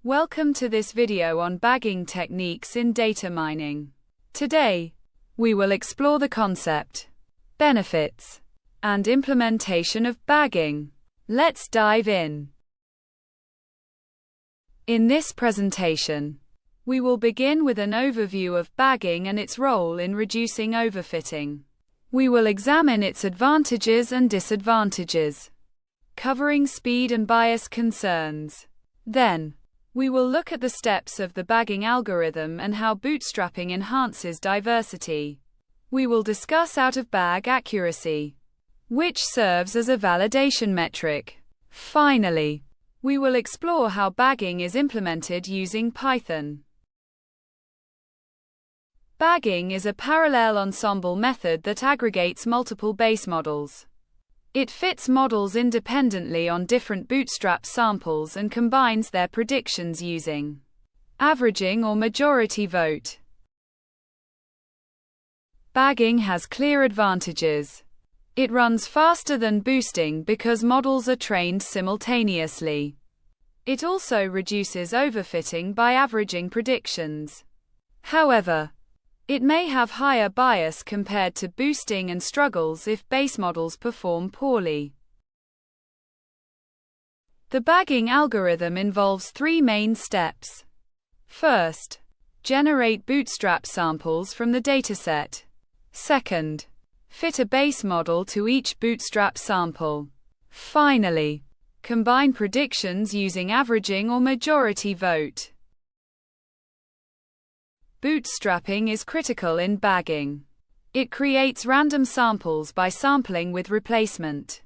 Welcome to this video on bagging techniques in data mining. Today, we will explore the concept, benefits, and implementation of bagging. Let's dive in. In this presentation, we will begin with an overview of bagging and its role in reducing overfitting. We will examine its advantages and disadvantages, covering speed and bias concerns. Then, we will look at the steps of the bagging algorithm and how bootstrapping enhances diversity. We will discuss out-of-bag accuracy, which serves as a validation metric. Finally, we will explore how bagging is implemented using Python. Bagging is a parallel ensemble method that aggregates multiple base models. It fits models independently on different bootstrap samples and combines their predictions using averaging or majority vote. Bagging has clear advantages. It runs faster than boosting because models are trained simultaneously. It also reduces overfitting by averaging predictions. However, it may have higher bias compared to boosting and struggles if base models perform poorly. The bagging algorithm involves three main steps. First, generate bootstrap samples from the dataset. Second, fit a base model to each bootstrap sample. Finally, combine predictions using averaging or majority vote. Bootstrapping is critical in bagging. It creates random samples by sampling with replacement.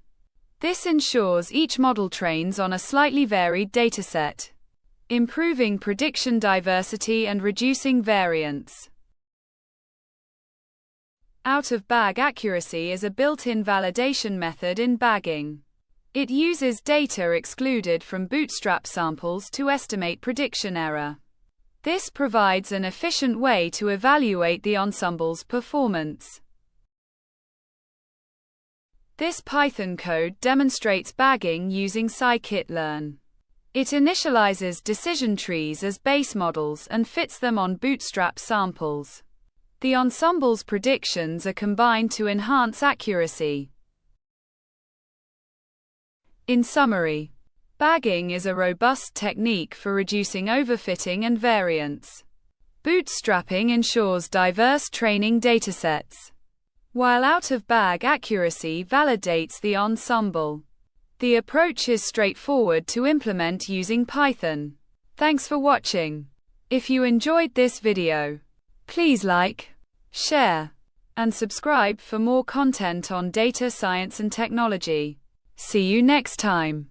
This ensures each model trains on a slightly varied dataset, improving prediction diversity and reducing variance. Out-of-bag accuracy is a built-in validation method in bagging. It uses data excluded from bootstrap samples to estimate prediction error. This provides an efficient way to evaluate the ensemble's performance. This Python code demonstrates bagging using scikit-learn. It initializes decision trees as base models and fits them on bootstrap samples. The ensemble's predictions are combined to enhance accuracy. In summary, bagging is a robust technique for reducing overfitting and variance. Bootstrapping ensures diverse training datasets, while out-of-bag accuracy validates the ensemble. The approach is straightforward to implement using Python. Thanks for watching. If you enjoyed this video, please like, share, and subscribe for more content on data science and technology. See you next time.